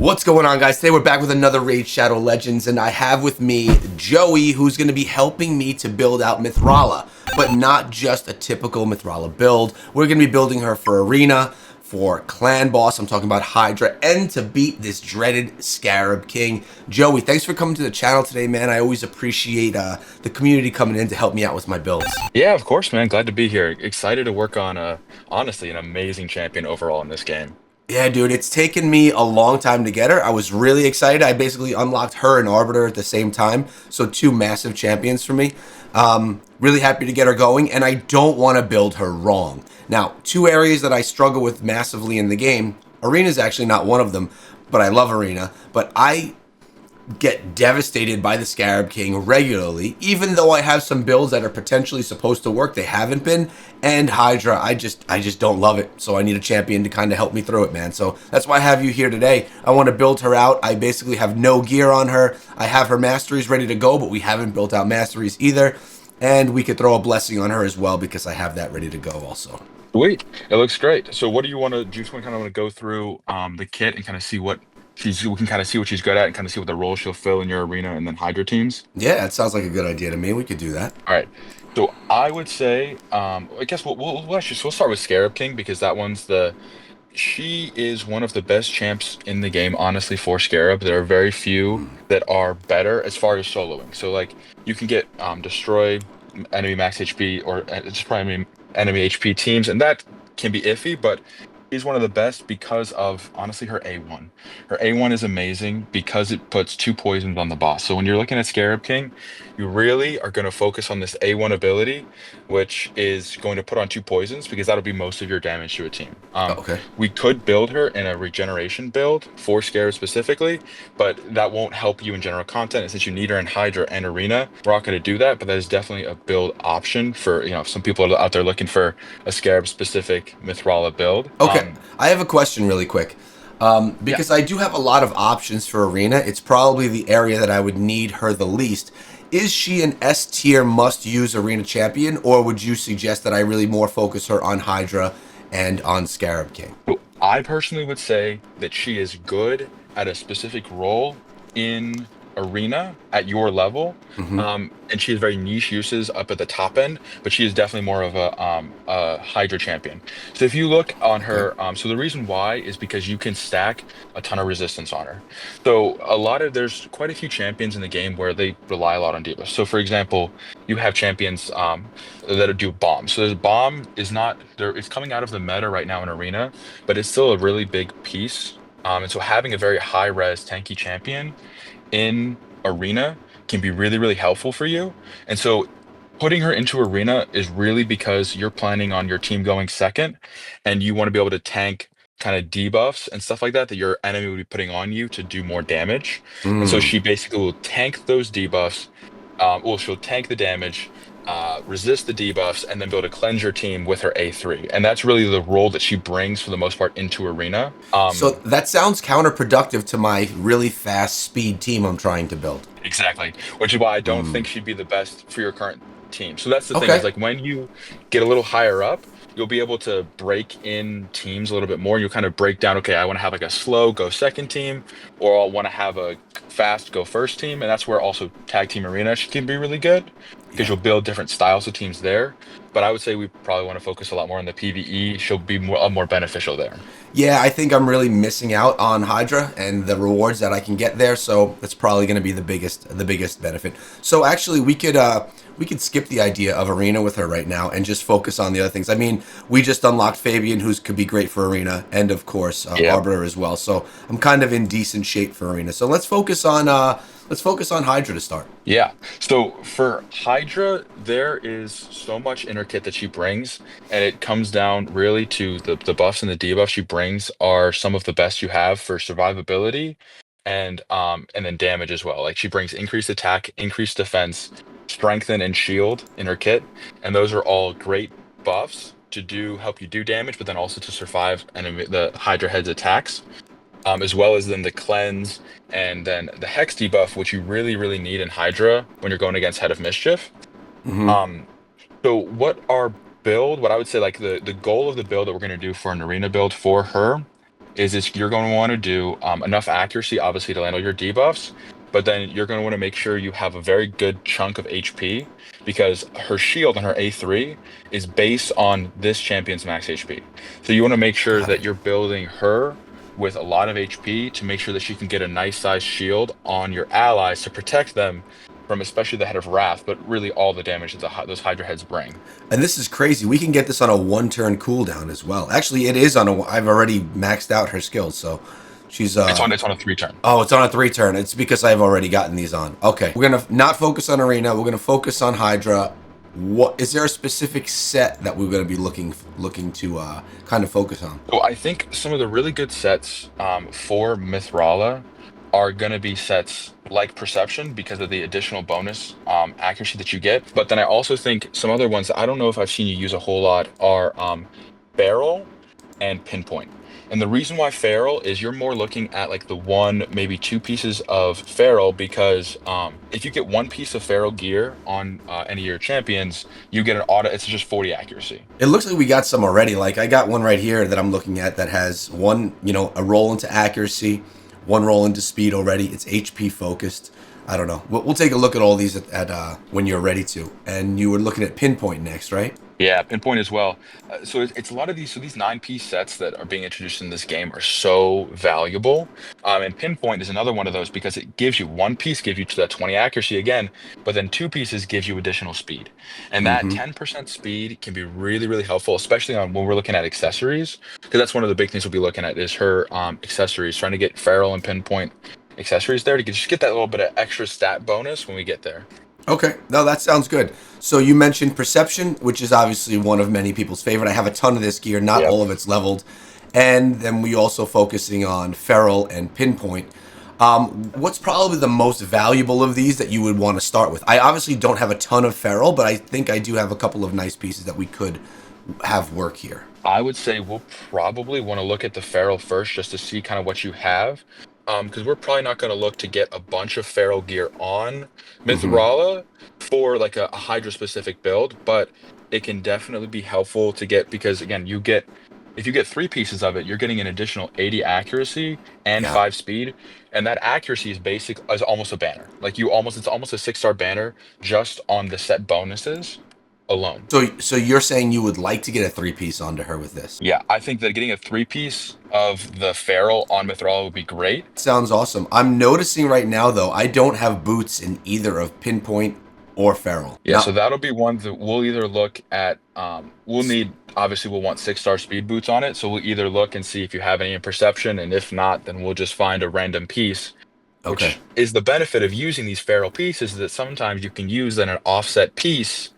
What's going on, guys? Today we're back with another Raid Shadow Legends, and I have with me Joey, who's going to be helping me to build out Mithrala, but not just a typical Mithrala build. We're going to be building her for Arena, for Clan Boss, I'm talking about Hydra, and to beat this dreaded Scarab King. Joey, thanks for coming to the channel today, man. I always appreciate the community coming in to help me out with my builds. Yeah, of course, man. Glad to be here. Excited to work on honestly an amazing champion overall in this game. Yeah, dude, it's taken me a long time to get her. I was really excited. I basically unlocked her and Arbiter at the same time, so two massive champions for me. Really happy to get her going, and I don't want to build her wrong. Now, two areas that I struggle with massively in the game, Arena is actually not one of them, but I love Arena, but I get devastated by the Scarab King regularly, even though I have some builds that are potentially supposed to work, they haven't been. And Hydra, I just don't love it, so I need a champion to kind of help me through it, man. So that's why I have you here today. I want to build her out. I basically have no gear on her. I have her masteries ready to go, but we haven't built out masteries either. And we could throw a blessing on her as well because I have that ready to go also. Sweet. It looks great. So what do you want to do? You just want to kind of want to go through the kit and kind of see what we can kind of see what she's good at and kind of see what the role she'll fill in your Arena and then Hydra teams. Yeah, it sounds like a good idea to me. We could do that. All right. So I would say, I guess we'll start with Scarab King because that one's she is one of the best champs in the game, honestly, for Scarab. There are very few that are better as far as soloing. So, like, you can get destroy enemy max HP or just primary enemy HP teams, and that can be iffy, but she's one of the best because of, honestly, her A1. Her A1 is amazing because it puts two poisons on the boss. So when you're looking at Scarab King, you really are going to focus on this A1 ability, which is going to put on two poisons because that'll be most of your damage to a team. Oh, okay. We could build her in a regeneration build for Scarab specifically, but that won't help you in general content. And since you need her in Hydra and Arena, we're not going to do that, but that is definitely a build option for, some people out there looking for a Scarab specific Mithrala build. Okay, I have a question really quick. Because Yeah. I do have a lot of options for Arena. It's probably the area that I would need her the least. Is she an S tier must use Arena champion, or would you suggest that I really more focus her on Hydra and on Scarab King? So I personally would say that she is good at a specific role in Arena at your level, and she has very niche uses up at the top end, but she is definitely more of a Hydra champion. So if you look on her, so the reason why is because you can stack a ton of resistance on her. So there's quite a few champions in the game where they rely a lot on debuffs. So for example, you have champions that do bomb. So there's bomb is not there. It's coming out of the meta right now in Arena, but it's still a really big piece. And so having a very high res tanky champion in Arena can be really, really helpful for you. And so putting her into Arena is really because you're planning on your team going second and you want to be able to tank kind of debuffs and stuff like that that your enemy would be putting on you to do more damage. And so Mm. she basically will tank those debuffs. She'll tank the damage, resist the debuffs, and then be able to cleanse your team with her A3. And that's really the role that she brings for the most part into Arena. So that sounds counterproductive to my really fast speed team I'm trying to build. Exactly, which is why I don't think she'd be the best for your current team. So that's the thing is Okay. like when you get a little higher up, you'll be able to break in teams a little bit more. You'll kind of break down, okay, I want to have like a slow go second team, or I want to have a fast go first team. And that's where also tag team arena can be really good because Yeah. you'll build different styles of teams there. But I would say we probably want to focus a lot more on the PvE. She'll be more beneficial there. Yeah, I think I'm really missing out on Hydra and the rewards that I can get there, so that's probably going to be the biggest benefit. So actually, we could skip the idea of Arena with her right now and just focus on the other things. I mean, we just unlocked Fabian, who's could be great for Arena, and of course Yeah. Arbiter as well. So I'm kind of in decent shape for Arena. So let's focus on Hydra to start. Yeah. So for Hydra, there is so much inner kit that she brings, and it comes down really to the buffs and the debuffs she brings are some of the best you have for survivability and then damage as well. Like she brings increased attack, increased defense, strengthen, and shield in her kit, and those are all great buffs to do help you do damage, but then also to survive the Hydra head's attacks, as well as then the cleanse and then the hex debuff, which you really, really need in Hydra when you're going against Head of Mischief. Hmm. Um, so what I would say like the goal of the build that we're going to do for an arena build for her is you're going to want to do enough accuracy, obviously, to land all your debuffs, but then you're going to want to make sure you have a very good chunk of HP because her shield on her A3 is based on this champion's max HP. So you want to make sure Got that it. you're building her with a lot of HP to make sure that she can get a nice size shield on your allies to protect them from especially the Head of Wrath, but really all the damage that those Hydra heads bring. And this is crazy. We can get this on a one-turn cooldown as well. Actually, it is on a. I've already maxed out her skills, so she's It's on a 3 turn. Oh, it's on a 3 turn. It's because I've already gotten these on. Okay, we're gonna not focus on Arena. We're gonna focus on Hydra. What is there a specific set that we're gonna be looking to kind of focus on? So I think some of the really good sets for Mithrala are going to be sets like Perception because of the additional bonus accuracy that you get. But then I also think some other ones that I don't know if I've seen you use a whole lot are Barrel and Pinpoint. And the reason why Feral is you're more looking at like the one, maybe two pieces of Feral because if you get one piece of Feral gear on any of your champions, you get an auto, it's just 40 accuracy. It looks like we got some already. Like I got one right here that I'm looking at that has one, a roll into accuracy, one roll into speed already. It's HP focused. I don't know. We'll take a look at all these at when you're ready to. And you were looking at Pinpoint next, right? Yeah, Pinpoint as well. So it's a lot of these. So these 9-piece sets that are being introduced in this game are so valuable. And Pinpoint is another one of those because it gives you one piece, gives you to that 20 accuracy again, but then two pieces gives you additional speed. And that Mm-hmm. 10% speed can be really, really helpful, especially on when we're looking at accessories, because that's one of the big things we'll be looking at is her accessories, trying to get Feral and Pinpoint accessories there to just get that little bit of extra stat bonus when we get there. Okay, no, that sounds good. So you mentioned Perception, which is obviously one of many people's favorite. I have a ton of this gear, not Yep. all of it's leveled. And then we also focusing on Feral and Pinpoint. What's probably the most valuable of these that you would want to start with? I obviously don't have a ton of Feral, but I think I do have a couple of nice pieces that we could have work here. I would say we'll probably want to look at the Feral first just to see kind of what you have. Because we're probably not going to look to get a bunch of Feral gear on Mm-hmm. Mithrala for like a Hydra specific build, but it can definitely be helpful to get because again, if you get 3 pieces of it, you're getting an additional 80 accuracy and Yeah. 5 speed, and that accuracy is almost a banner. Like it's almost a 6-star banner just on the set bonuses alone. So you're saying you would like to get a 3 piece onto her with this? Yeah, I think that getting a 3-piece of the Feral on Mithrala would be great. Sounds awesome. I'm noticing right now though, I don't have boots in either of Pinpoint or Feral. Yeah, so Now, that'll be one that we'll either look at. We'll want 6-star speed boots on it. So we'll either look and see if you have any in Perception, and if not, then we'll just find a random piece. okay. Which is the benefit of using these Feral pieces is that sometimes you can use then an offset piece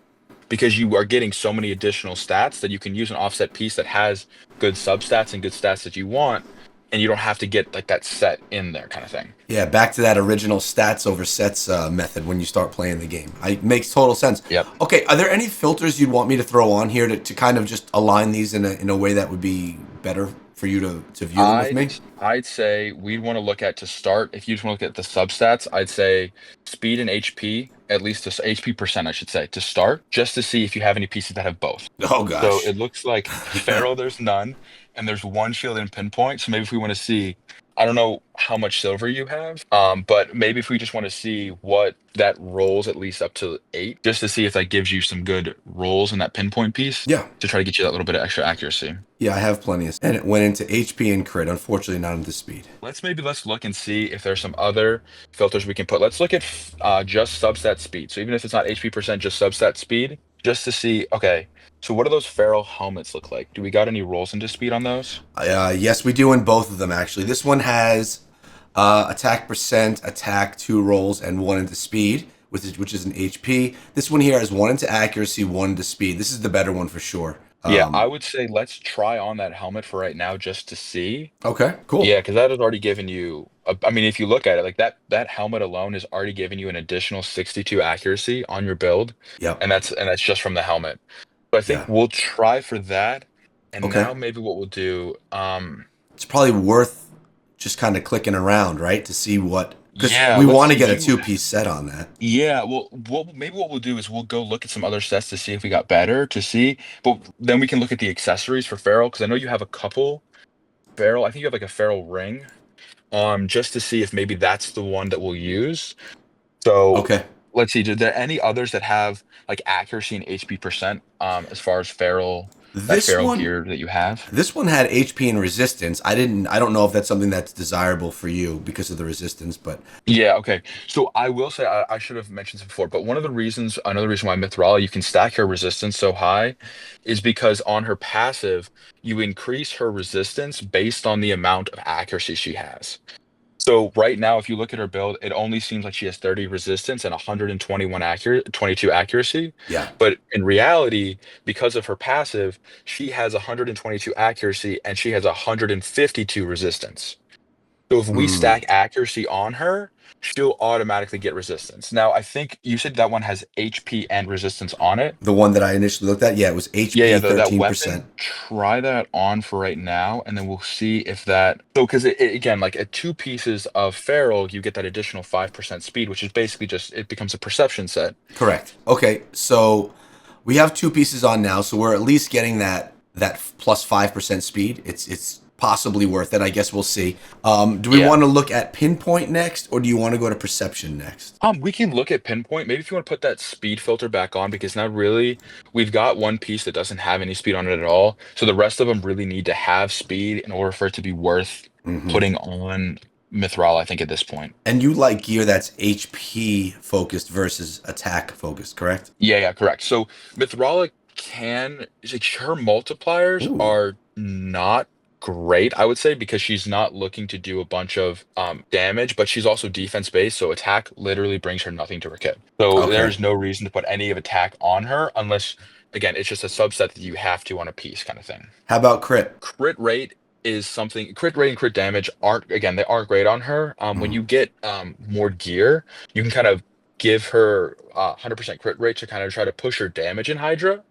because you are getting so many additional stats that you can use an offset piece that has good substats and good stats that you want, and you don't have to get like that set in there kind of thing. Yeah, back to that original stats over sets method when you start playing the game. Makes total sense. Yep. Okay, are there any filters you'd want me to throw on here to kind of just align these in a way that would be better for you to view them with I'd me? I'd say we'd want to look at to start. If you just want to look at the substats, I'd say speed and HP, at least to HP percent, I should say, to start, just to see if you have any pieces that have both. Oh So gosh. it looks like Pharaoh, there's none, and there's one shield in Pinpoint. So maybe if we want to see, I don't know how much silver you have, but maybe if we just want to see what that rolls at least up to 8, just to see if that gives you some good rolls in that Pinpoint piece Yeah. to try to get you that little bit of extra accuracy. Yeah, I have plenty of, and it went into HP and crit. Unfortunately, not into speed. Let's look and see if there's some other filters we can put. Let's look at just substat speed. So even if it's not HP percent, just substat speed, just to see. Okay, so what do those feral helmets look like? Do we got any rolls into speed on those? Yes, we do in both of them actually. This one has attack percent, attack 2 rolls, and 1 into speed, which is an HP. This one here has 1 into accuracy, 1 into speed. This is the better one for sure. Yeah, I would say let's try on that helmet for right now just to see. Okay, cool. Yeah, because that has already given you. I mean, if you look at it, like that helmet alone has already given you an additional 62 accuracy on your build, Yep. and that's just from the helmet. So I think Yeah. we'll try for that, and Okay. now maybe what we'll do. It's probably worth just kind of clicking around, right, to see what, because Yeah, we let's want to see. get Do a you? two-piece set on that. Yeah, well, what we'll do is we'll go look at some other sets to see if we got better to see, but then we can look at the accessories for Feral because I know you have a couple. feral. I think you have like a feral ring, just to see if maybe that's the one that we'll use. So Okay. let's see. Are there any others that have like accuracy and HP percent? As far as that This feral one gear that you have. this one had HP and resistance. I don't know if that's something that's desirable for you because of the resistance, but Yeah, okay. So I will say I should have mentioned this before, but another reason why Mithrala you can stack her resistance so high is because on her passive, you increase her resistance based on the amount of accuracy she has. So right now, if you look at her build, it only seems like she has 30 resistance and 22 accuracy. yeah. But in reality, because of her passive, she has 122 accuracy and she has 152 resistance. So if we Hmm. stack accuracy on her, she'll automatically get resistance. Now, I think you said that one has HP and resistance on it. The one that I initially looked at, yeah, it was Yeah, HP yeah, that 13%. weapon, try that on for right now, and then we'll see if that. So, because again, like at two pieces of Feral, you get that additional 5% speed, which is basically just it becomes a perception set. Correct. Okay, so we have two pieces on now, so we're at least getting that plus 5% speed. It's possibly worth it. I guess we'll see. Do we Yeah. want to look at pinpoint next, or do you want to go to perception next? We can look at pinpoint. Maybe if you want to put that speed filter back on, because now really we've got one piece that doesn't have any speed on it at all. So the rest of them really need to have speed in order for it to be worth Hmm. putting on Mithril, I think, at this point. And you like gear that's HP focused versus attack focused, correct? Yeah, yeah, correct. So Mithrala like, her multipliers Ooh. are not great, I would say, because she's not looking to do a bunch of damage, but she's also defense based, so attack literally brings her nothing to her kit. So Okay. there's no reason to put any of attack on her unless, again, it's just a subset that you have to on a piece kind of thing. How about crit? Crit rate and crit damage aren't, again, they aren't great on her. When Mhm. you get more gear, you can kind of give her 100% crit rate to kind of try to push her damage in Hydra,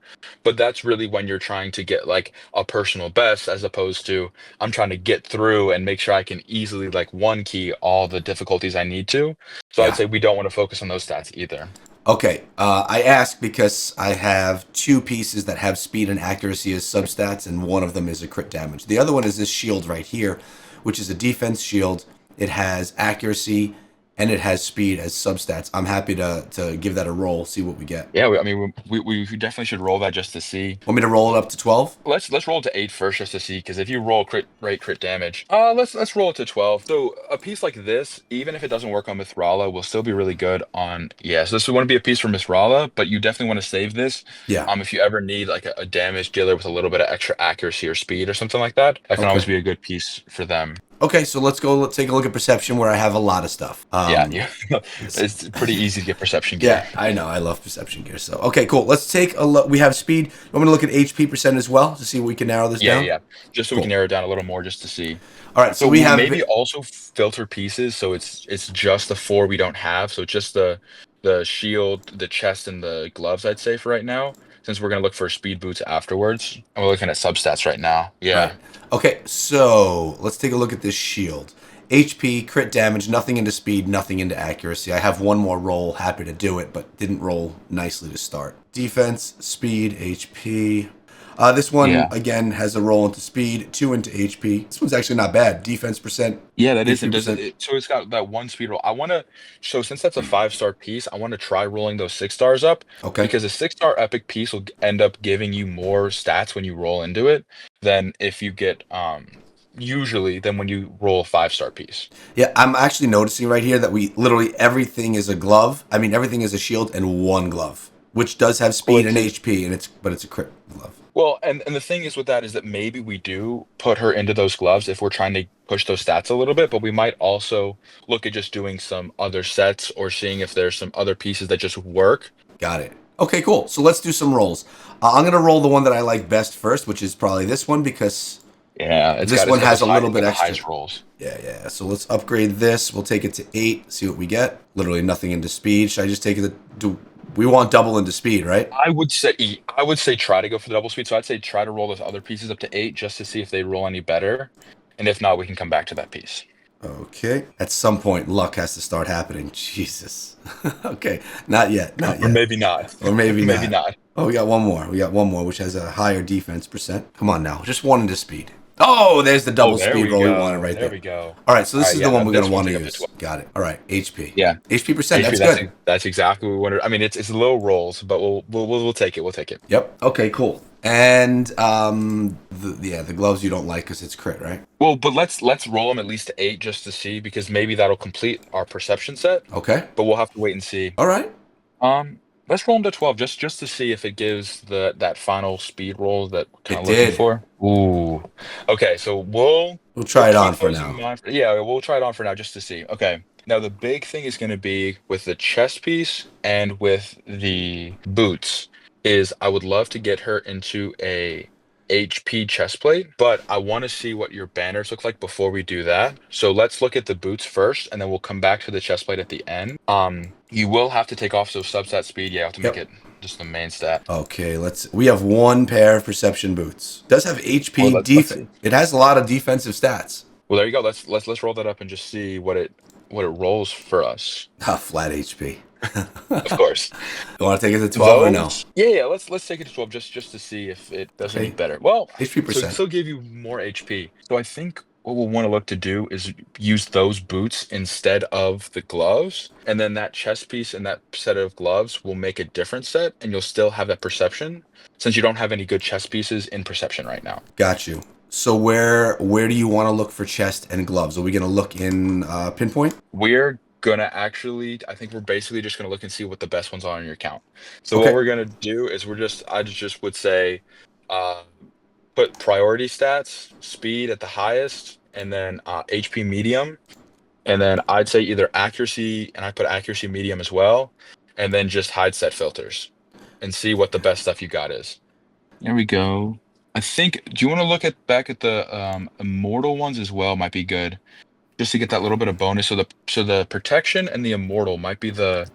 but that's really when you're trying to get like a personal best, as opposed to I'm trying to get through and make sure I can easily like one key all the difficulties I need to. So I'd Yeah. say we don't want to focus on those stats either. Okay, I ask because I have two pieces that have speed and accuracy as substats, and one of them is a crit damage. The other one is this shield right here, which is a defense shield. It has accuracy and it has speed as substats. I'm happy to give that a roll, see what we get. Yeah, I mean, we definitely should roll that just to see. Want me to roll it up to 12? Let's roll to 8 first just to see, because if you roll crit rate, crit damage, let's roll it to 12. So a piece like this, even if it doesn't work on Mithrala, will still be really good on. Yeah, so this would want to be a piece for Mithrala, but you definitely want to save this. Yeah. If you ever need like a damage dealer with a little bit of extra accuracy or speed or something like that, that can always Okay. be a good piece for them. Okay, so let's take a look at perception where I have a lot of stuff. Yeah, yeah. Let's It's pretty easy to get perception gear. Yeah, I know. I love perception gear. So, okay, cool. Let's take a look. We have speed. I'm going to look at HP percent as well to see if we can narrow this Yeah, yeah, down. yeah. Just so we can Cool. narrow it down a little more just to see. All right, so So we we'll have. maybe also filter pieces, so it's just the four we don't have. So just the shield, the chest, and the gloves, I'd say for right now, since we're gonna look for speed boots afterwards. And we're looking at substats right now. Yeah. Right. Okay, so let's take a look at this shield. HP, crit damage, nothing into speed, nothing into accuracy. I have one more roll, happy to do it, but didn't roll nicely to start. Defense, speed, HP. This one, Yeah. again, has a roll into speed, two into HP. This one's actually not bad. Defense percent, Yeah, that is. HP And does percent. so it's got that one speed roll. So since that's a 5-star piece, I want to try rolling those 6 stars up, Okay. because a 6-star epic piece will end up giving you more stats when you roll into it than if you get usually than when you roll a 5-star piece. Yeah, I'm actually noticing right here that we literally everything is a glove. I mean, everything is a shield and one glove, which does have Well, speed and HP, and it's a crit glove. and the thing is with that is that maybe we do put her into those gloves if we're trying to push those stats a little bit, but we might also look at just doing some other sets or seeing if there's some other pieces that just work. Got it. Okay, cool. So let's do some rolls. I'm gonna roll the one that I like best first, which is probably this one because Yeah, this one has a little it's bit got the extra. highest rolls. Yeah, yeah. So let's upgrade this. We'll take it to 8. See what we get. Literally nothing into speed. Should I just take it? Do we want double into speed, right? I would say try to go for the double speed. So I'd say try to roll those other pieces up to 8 just to see if they roll any better. And if not, we can come back to that piece. Okay. At some point, luck has to start happening. Jesus. Okay. Not yet. Not Or yet. maybe not. Or maybe Maybe not. not. Oh, we got one more. We got one more, which has a higher defense percent. Come on now. Just one into speed. Oh, there's the Oh, double there speed we roll we wanted go. right There there. we go. All right, so All this right, is the yeah, one we're going this to will want to take up to use. 12. Got it. All right, HP. Yeah. HP percent, HP, that's good. that's exactly what we wanted. I mean, it's low rolls, but we'll take it. We'll take it. Yep. Okay, cool. And the gloves you don't like because it's crit, right? Well, but let's roll them at least to 8 just to see because maybe that'll complete our perception set. Okay. But we'll have to wait and see. All right. Let's roll them to 12 just to see if it gives that final speed roll that we're kind It of looking did. for. Ooh. Okay, so We'll we'll try it on keep for those in now. mind. Yeah, we'll try it on for now just to see. Okay. Now the big thing is going to be with the chest piece and with the boots is I would love to get her into a HP chest plate, but I want to see what your banners look like before we do that. So let's look at the boots first, and then we'll come back to the chest plate at the end. You will have to take off so substat speed. Yeah, you have to make Yep. it just the main stat. Okay, we have one pair of perception boots. It does have Well, HP let's defense. see. It has a lot of defensive stats. Well, there you go. Let's roll that up and just see what it rolls for us. Ah, flat HP. Of course. You want to take it to 12 or no? Those, yeah, let's take it to 12 just to see if it does any Okay. better. Well, HP so it percent. still give you more HP. So I think what we'll want to look to do is use those boots instead of the gloves, and then that chest piece and that set of gloves will make a different set, and you'll still have that perception since you don't have any good chest pieces in perception right now. Got you. So where do you want to look for chest and gloves? Are we going to look in pinpoint? We're gonna actually, I think we're basically just gonna look and see what the best ones are on your account. So what Okay. we're gonna do is I just would say, uh, put priority stats, speed at the highest, and then HP medium, and then I'd say either accuracy, and I put accuracy medium as well, and then just hide set filters, and see what the best stuff you got is. There we go. I think. Do you want to look at back at the immortal ones as well? Might be good just to get that little bit of bonus. So the protection and the immortal might be the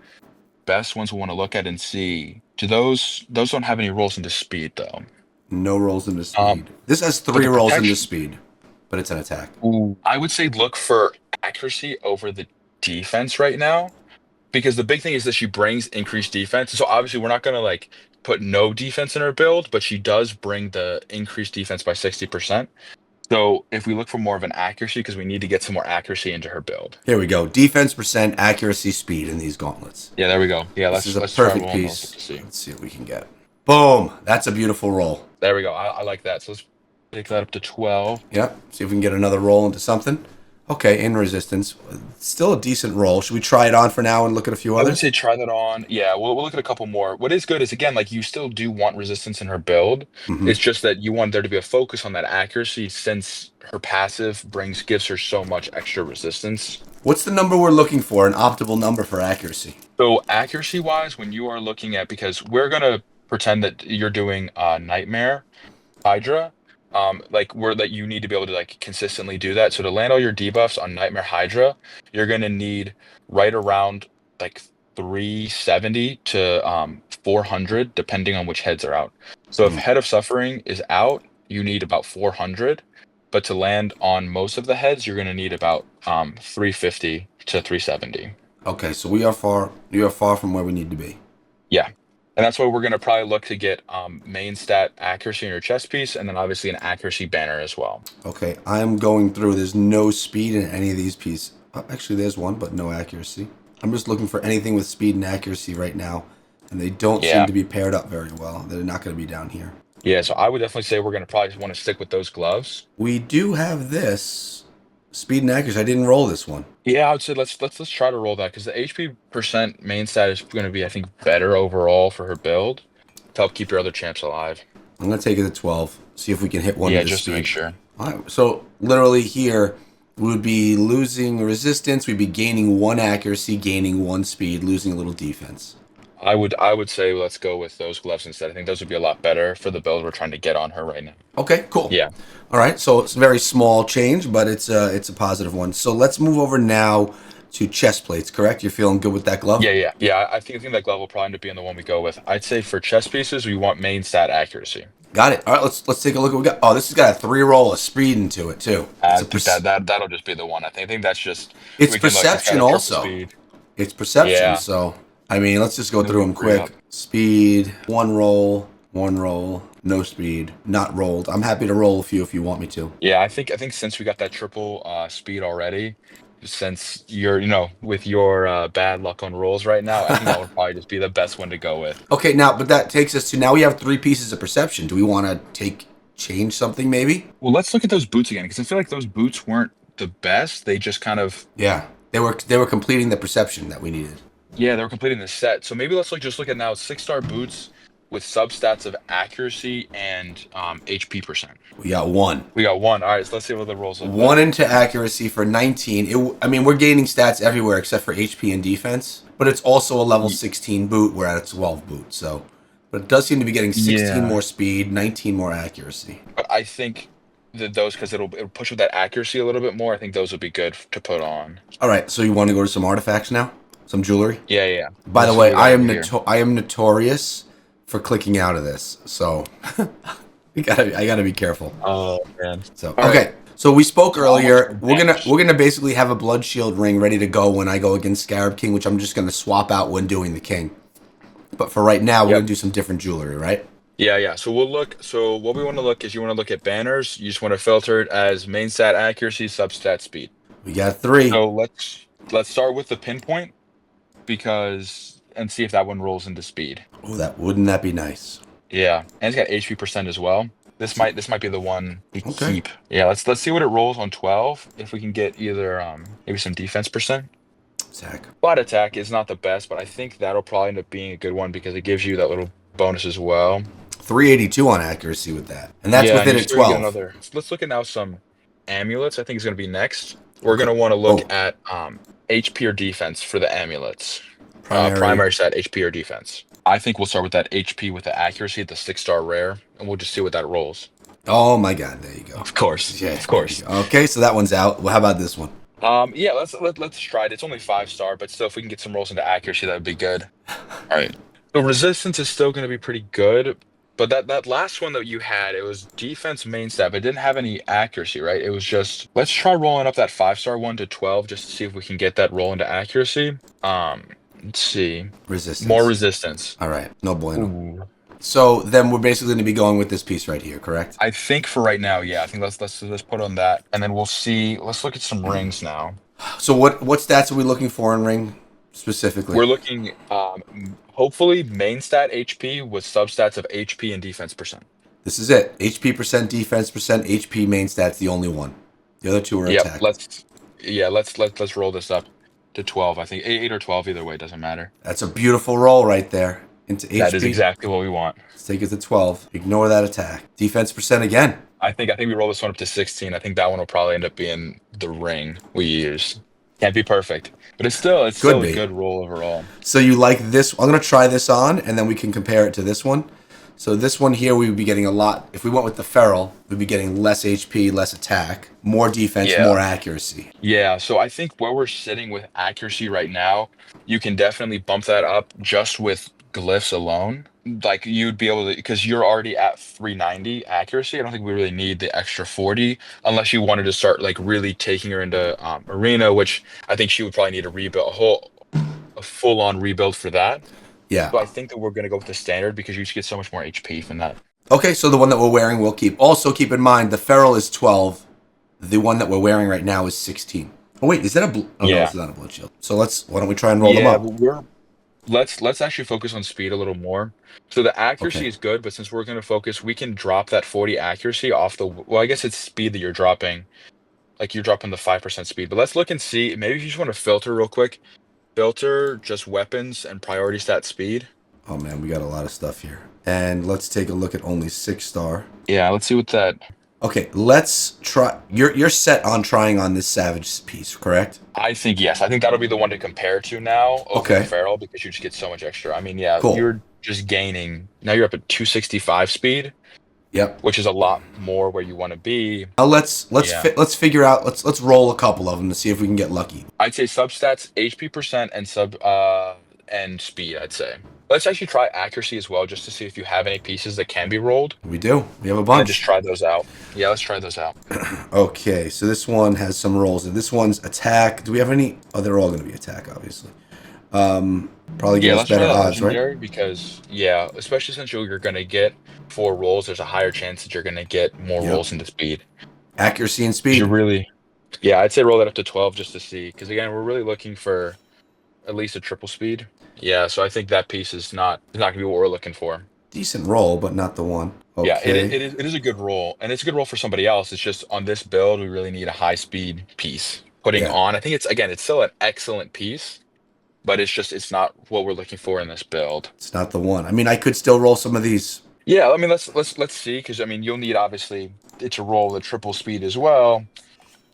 best ones we want to look at and see. Do those don't have any rolls into speed though? No rolls into Um, speed. This has but 3 the rolls into protection, speed, but it's an attack. ooh, I would say look for accuracy over the defense right now because the big thing is that she brings increased defense. So obviously we're not gonna like put no defense in her build, but she does bring the increased defense by 60%. So if we look for more of an accuracy, because we need to get some more accuracy into her build. Here we go. Defense percent, accuracy, speed in these gauntlets. Yeah, there we go. Yeah, This is a let's try perfect rolling those up piece. to see. Let's see what we can get. Boom. That's a beautiful roll. There we go. I like that. So let's take that up to 12. Yep. See if we can get another roll into something. Okay, in resistance. Still a decent roll. Should we try it on for now and look at a few I would others? say try that on. Yeah, we'll look at a couple more. What is good is again, like you still do want resistance in her build. Mm-hmm. It's just that you want there to be a focus on that accuracy since her passive gives her so much extra resistance. What's the number we're looking for? An optimal number for accuracy. So accuracy wise, when you are looking at because we're gonna pretend that you're doing Nightmare Hydra, like where that you need to be able to like consistently do that. So to land all your debuffs on Nightmare Hydra, you're gonna need right around like 370 to 400, depending on which heads are out. So if Mm. Head of Suffering is out, you need about 400. But to land on most of the heads, you're gonna need about 350 to 370. Okay, so we are far from where we need to be. Yeah. And that's why we're going to probably look to get main stat accuracy in your chest piece and then obviously an accuracy banner as well. Okay, I'm going through. There's no speed in any of these pieces. Actually, there's one, but no accuracy. I'm just looking for anything with speed and accuracy right now, and they don't seem Yeah. to be paired up very well. They're not going to be down here. Yeah. So I would definitely say we're going to probably just want to stick with those gloves. We do have this speed and accuracy. I didn't roll this one. Yeah. I would say let's try to roll that because the HP percent main stat is going to be, I think, better overall for her build to help keep your other champs alive. I'm going to take it to 12. See if we can hit one Yeah. into Just to make speed. sure. All right, so literally here, we would be losing resistance. We'd be gaining 1 accuracy, gaining 1 speed, losing a little defense. I would say let's go with those gloves instead. I think those would be a lot better for the build we're trying to get on her right now. Okay, cool. Yeah. All right, so it's a very small change, but it's a positive one. So let's move over now to chest plates. Correct? You're feeling good with that glove? Yeah. I think that glove will probably end up being the one we go with. I'd say for chest pieces, we want main stat accuracy. Got it. All right, let's take a look at what we got. Oh, this has got a 3 roll of speed into it too. I think that'll just be the one. I think that's just It's we can look, it's got perception a triple also. speed. It's perception. Yeah. So I mean, let's just go through them Hurry up. quick. Speed, 1 roll, One roll, no speed, not rolled. I'm happy to roll a few if you want me to. Yeah, I think since we got that triple speed already, since you're with your bad luck on rolls right now, I think that would probably just be the best one to go with. Okay, now, but that takes us to now we have 3 pieces of perception. Do we want to change something maybe? Well, let's look at those boots again because I feel like those boots weren't the best. They just kind of Yeah, they were completing the perception that we needed. yeah, they were completing the set. So maybe let's just look at now 6-star boots with substats of accuracy and HP percent. We got one. We got one. All right, so let's see what the rolls look One like. into accuracy for 19. I mean, we're gaining stats everywhere except for HP and defense, but it's also a level 16 boot. We're at a 12 boot, so. But it does seem to be getting 16 Yeah. more speed, 19 more accuracy. But I think that those because it'll push with that accuracy a little bit more. I think those would be good to put on. All right, so you want to go to some artifacts now? Some jewelry? Yeah, yeah. Yeah. By the Let's see way, what we got over here. I am notorious for clicking out of this, so I gotta be careful. Oh man. So All okay, right. so we spoke So almost earlier. advantage. We're gonna basically have a blood shield ring ready to go when I go against Scarab King, which I'm just gonna swap out when doing the king. But for right now, we're Yep. gonna do some different jewelry, right? Yeah, yeah. So we'll look. So what we want to look is you want to look at banners. You just want to filter it as main stat accuracy, substat speed. We got 3. So let's start with the pinpoint because and see if that one rolls into speed. Oh, wouldn't that be nice? Yeah, and it's got HP percent as well. This might be the one to Okay. keep. Yeah, let's see what it rolls on 12. If we can get either maybe some defense percent. Zach. Flat attack is not the best, but I think that'll probably end up being a good one because it gives you that little bonus as well. 382 on accuracy with that, and that's Yeah, and within you at still get 12. another. Let's look at now some amulets. I think is going to be next. We're going to want to look Oh, at HP or defense for the amulets. primary. Primary stat HP or defense. I think we'll start with that HP with the accuracy at the 6-star rare, and we'll just see what that rolls. Oh my God, there you go. Of course, Yeah, of there you course. go. Okay, so that one's out. Well, how about this one? Yeah, let's try it. It's only 5-star, but still, if we can get some rolls into accuracy, that would be good. All right. So resistance is still going to be pretty good, but that last one that you had, it was defense main stat, but it didn't have any accuracy, right? It was just let's try rolling up that 5-star one to 12 just to see if we can get that roll into accuracy. Let's see. Resistance. More resistance. All right, no bueno. Ooh. So then we're basically going to be going with this piece right here, correct? I think for right now, yeah. I think let's put on that, and then we'll see. Let's look at some rings now. So what stats are we looking for in ring specifically? We're looking, hopefully, main stat HP with substats of HP and defense percent. This is it. HP percent, defense percent, HP main stats the only one. The other two are Yep. attack. Let's roll this up to 12. I think 8 or 12 either way doesn't matter. That's a beautiful roll right there. Into HP. That is exactly what we want. Let's take it to 12. Ignore that attack. Defense percent again. I think we roll this one up to 16. I think that one will probably end up being the ring we use. Can't be perfect, but it's still a good roll overall. So you like this? I'm going to try this on, and then we can compare it to this one. So this one here, we would be getting a lot. If we went with the feral, we'd be getting less HP, less attack, more defense, Yeah. more accuracy. Yeah, so I think where we're sitting with accuracy right now, you can definitely bump that up just with glyphs alone. Like you'd be able to, because you're already at 390 accuracy. I don't think we really need the extra 40 unless you wanted to start like really taking her into arena, which I think she would probably need a rebuild, a full-on rebuild for that. Yeah. So I think that we're gonna go with the standard because you just get so much more HP from that. Okay, so the one that we're wearing we'll keep. Also keep in mind the feral is 12. The one that we're wearing right now is 16. Oh wait, is that a oh no, Yeah. it's not a blood shield. So why don't we try and roll them up? But let's actually focus on speed a little more. So the accuracy Okay. is good, but since we're going to focus, we can drop that 40 accuracy off the. Well, I guess it's speed that you're dropping. Like you're dropping the 5% speed. But let's look and see. Maybe if you just want to filter real quick, filter just weapons and priority stat speed. Oh man, we got a lot of stuff here. And let's take a look at only 6-star. Yeah, let's see what that. Okay, let's try. You're set on trying on this savage piece, correct? I think yes. I think that'll be the one to compare to now over Okay. the feral because you just get so much extra. I mean, yeah, Cool. you're just gaining. Now you're up at 265 speed, Yep. which is a lot more where you want to be. Let's Yeah. let's figure out. Let's roll a couple of them to see if we can get lucky. I'd say substats, HP percent, and and speed. I'd say. Let's actually try accuracy as well, just to see if you have any pieces that can be rolled, We do. We have a and then bunch. just try those out. Yeah, let's try those out. Okay, so this one has some rolls. And this one's attack. Do we have any? Oh, they're all going to be attack, obviously. Probably give Yeah, us let's try better that odds, right? legendary because yeah, especially since you're gonna get 4 rolls, there's a higher chance that you're gonna get more Yep. rolls into speed. Accuracy and 'Cause you're speed. really, yeah, I'd say roll that up to 12 just to see. Because again, we're really looking for at least a triple speed. Yeah, so I think that piece is not gonna be what we're looking for. Decent roll, but not the one. Yeah, Okay. it is a good roll, and it's a good roll for somebody else. It's just on this build, we really need a high speed piece. Putting Yeah. on, I think it's again, it's still an excellent piece, but it's not what we're looking for in this build. It's not the one. I mean, I could still roll some of these. Yeah, I mean let's see, because I mean you'll need obviously it to roll the triple speed as well,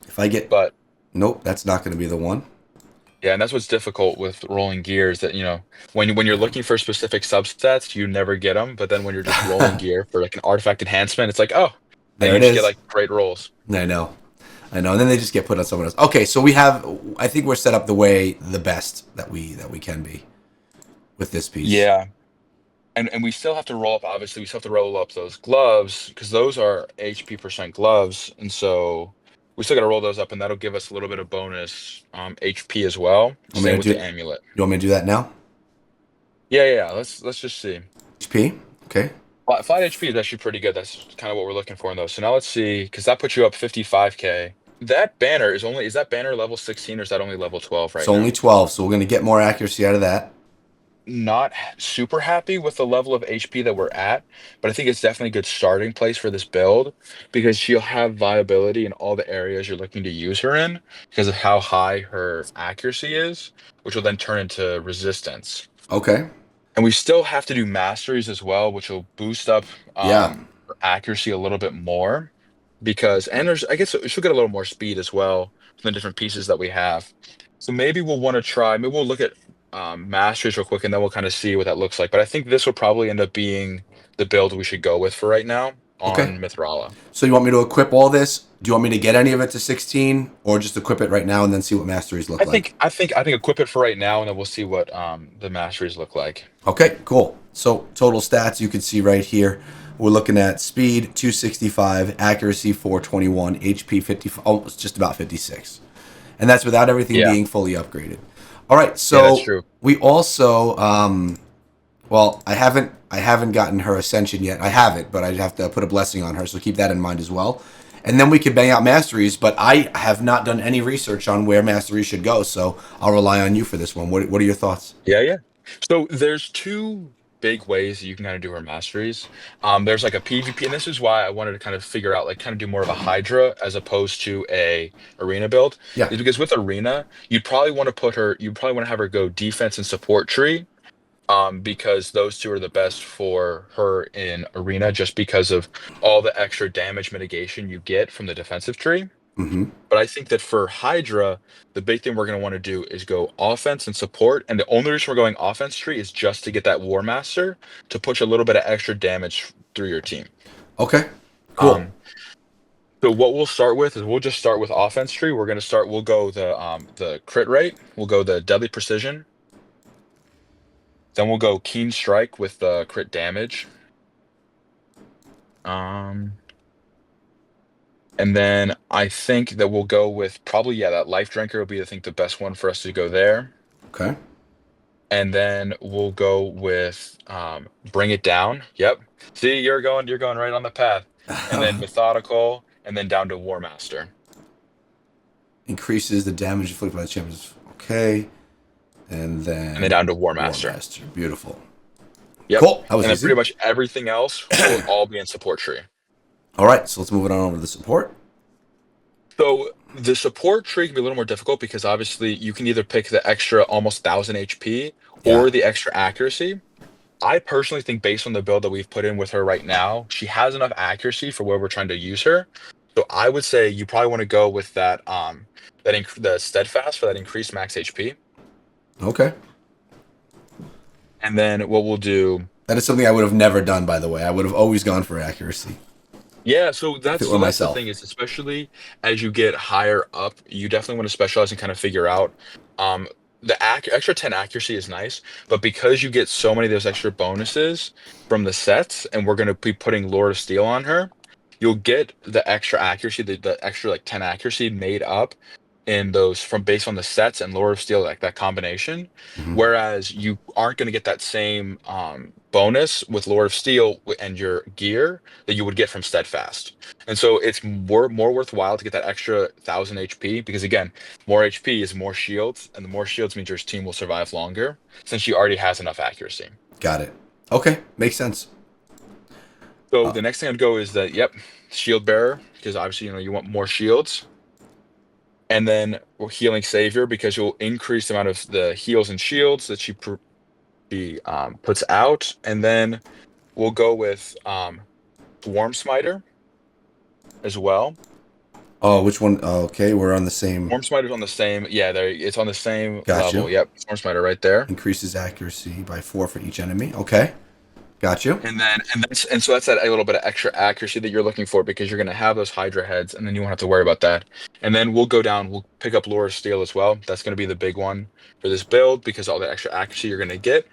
If I get. but Nope, that's not going to be the one. yeah, and that's what's difficult with rolling gears that when you're looking for specific substats, you never get them, but then when you're just rolling gear for like an artifact enhancement, it's like, oh, and There you it just get is. like great rolls. I know. I know. And then they just get put on someone else. Okay, so we have. I think we're set up the best that we can be with this piece. Yeah. And we still have to roll up, obviously, we still have to roll up those gloves because those are HP percent gloves. And so we still got to roll those up, and that'll give us a little bit of bonus HP as well. Want me Same to with do? the amulet. You want me to do that now? Yeah. Let's just see. HP. Okay. Flat HP is actually pretty good. That's kind of what we're looking for in those. So now let's see, because that puts you up 55K. Is that banner level 16 or is that only level 12 It's right only now? 12, so we're going to get more accuracy out of that. Not super happy with the level of HP that we're at, but I think it's definitely a good starting place for this build because she'll have viability in all the areas you're looking to use her in because of how high her accuracy is, which will then turn into resistance. Okay. And we still have to do masteries as well, which will boost up Yeah. her accuracy a little bit more because, and there's, I guess she'll get a little more speed as well from the different pieces that we have. So maybe we'll want to try, maybe we'll look at masteries real quick and then we'll kind of see what that looks like. But I think this will probably end up being the build we should go with for right now Okay. on Mithrala. So you want me to equip all this? Do you want me to get any of it to 16, or just equip it right now and then see what masteries look like? I think equip it for right now and then we'll see what the masteries look like. Okay, cool. So total stats you can see right here. We're looking at speed 265, accuracy 421, HP 50, almost just about 56, and that's without everything Yeah, being fully upgraded. All right, yeah, that's so true. we also well, I haven't gotten her ascension yet. I have it, but I'd have to put a blessing on her, so keep that in mind as well. And then we could bang out masteries, but I have not done any research on where masteries should go, so I'll rely on you for this one. What are your thoughts? Yeah. So there's two big ways that you can kind of do her masteries. There's like a PvP, and this is why I wanted to kind of figure out, like, kind of do more of a Hydra as opposed to a arena build. Yeah. Is because with arena, you'd probably want to have her go defense and support tree. Because those two are the best for her in arena, just because of all the extra damage mitigation you get from the defensive tree. Mm-hmm. But I think that for Hydra, the big thing we're going to want to do is go offense and support. And the only reason we're going offense tree is just to get that War Master to push a little bit of extra damage through your team. Okay. Cool. Um, so what we'll start with is we'll just start with offense tree. We'll go the crit rate, we'll go the deadly precision, then we'll go keen strike with the crit damage. Um, and then I think that we'll go with probably, yeah, that life drinker will be, I think, the best one for us to go there. Okay. And then we'll go with bring it down. Yep. See, you're going right on the path. And then methodical, and then down to War Master, Increases the damage inflicted by the champions. Okay. And and then then down to War War Master. Master. Beautiful. Yep. Cool. That was And then pretty easy. much everything else will all be in support tree. All right. So let's move it on over to the support. So the support tree can be a little more difficult because obviously you can either pick the extra almost 1,000 HP Yeah. or the extra accuracy. I personally think based on the build that we've put in with her right now, she has enough accuracy for where we're trying to use her. So I would say you probably want to go with the steadfast for that increased max HP. Okay. And then what we'll do, That is something I would have never done, by the way. I would have always gone for accuracy yeah, so if it that's were so that's the myself. thing is especially as you get higher up, you definitely want to specialize and kind of figure out um extra 10 accuracy is nice, but because you get so many of those extra bonuses from the sets, and we're going to be putting Lord of Steel on her, you'll get the extra accuracy, the extra like 10 accuracy made up in those from based on the sets and Lore of Steel, like that combination. Hmm. Whereas you aren't going to get that same bonus with Lore of Steel and your gear that you would get from Steadfast. And so it's more worthwhile to get that extra 1,000 HP because again, more HP is more shields, and the more shields means your team will survive longer since she already has enough accuracy. Got it. Okay, makes sense. So the next thing I'd go is that, yep, shield bearer, because obviously, you want more shields. And then healing savior, because you'll increase the amount of the heals and shields that she puts out. And then we'll go with swarm smiter as well. Oh, which one? Oh, okay, we're on the same. Swarm smiter's on the same, yeah, there it's on the same Got level. you. Yep, swarm smiter right there. Increases accuracy by 4 for each enemy. Okay, got you. So that's that a little bit of extra accuracy that you're looking for because you're going to have those Hydra heads, and then you won't have to worry about that. And then we'll go down. We'll pick up Lore of Steel as well. That's going to be the big one for this build because all the extra accuracy you're going to get.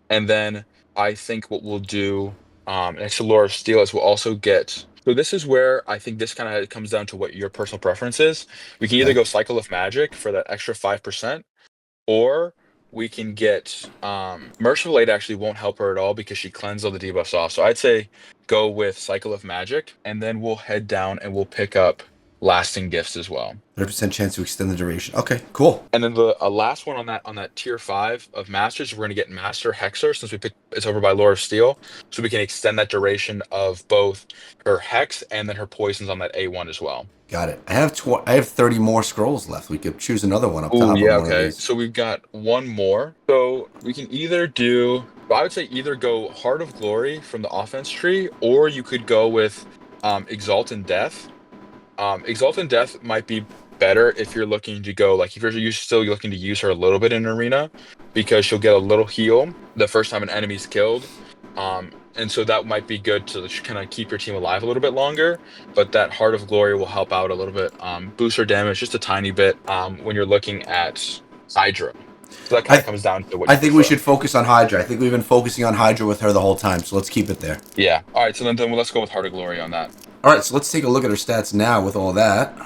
And then I think what we'll do next to Lore of Steel is we'll also get. So this is where I think this kind of comes down to what your personal preference is. We can either Okay. go Cycle of Magic for that extra 5%, or we can get Merciful Aid actually won't help her at all because she cleansed all the debuffs off. So I'd say go with Cycle of Magic, and then we'll head down and we'll pick up Lasting Gifts as well. 30% chance to extend the duration. Okay, cool. And then the last one on that tier 5 of Masters, we're going to get Master Hexer since we picked it's over by Lore of Steel, so we can extend that duration of both her Hex and then her poisons on that A1 as well. Got it. I have 30 more scrolls left. We could choose another one up Oh, top yeah, on one of okay. these. So we've got one more. So we can either do, I would say either go Heart of Glory from the offense tree, or you could go with Exalt in Death. Exalt in Death might be better if you're looking to go, like if you're still looking to use her a little bit in Arena, because she'll get a little heal the first time an enemy's killed. And so that might be good to kind of keep your team alive a little bit longer. But that Heart of Glory will help out a little bit, boost her damage just a tiny bit when you're looking at Hydra. So that kind of I comes down to what I you think we prefer. should focus on Hydra. I think we've been focusing on Hydra with her the whole time, so let's keep it there. Yeah. All right. So then let's go with Heart of Glory on that. All right, so let's take a look at her stats now with all that.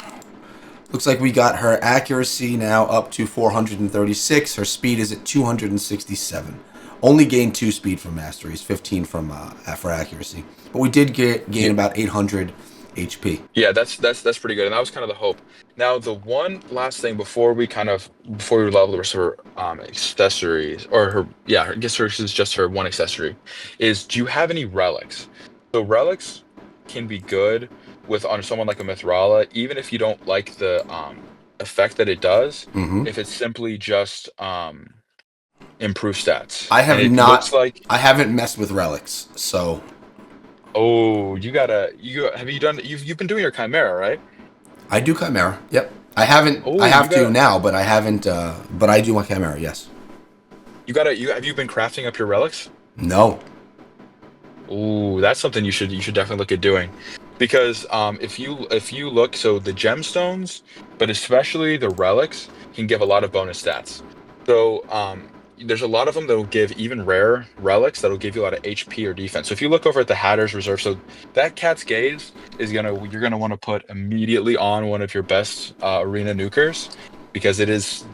Looks like we got her accuracy now up to 436. Her speed is at 267. Only gained 2 speed from masteries, 15 from for accuracy. But we did gain about 800 HP. Yeah, that's pretty good, and that was kind of the hope. Now, the one last thing before we level the rest of her accessories, or her, yeah, I guess hers is just her one accessory, is do you have any relics? So relics can be good with on someone like a Mithrala, even if you don't like the effect that it does. Mm-hmm. If it's simply just improve stats, I and have it not. looks like, I haven't messed with relics, so oh, you've been doing your Chimera, right? I do Chimera. Yep. I haven't. I Oh, have to now, but I haven't. But I do my Chimera. Yes. you have you been crafting up your relics? No. Ooh, that's something you should definitely look at doing. Because if you look, so the gemstones, but especially the relics, can give a lot of bonus stats. So there's a lot of them that will give even rare relics that'll give you a lot of HP or defense. So if you look over at the Hatter's Reserve, so that Cat's Gaze you're gonna want to put immediately on one of your best arena nukers because it is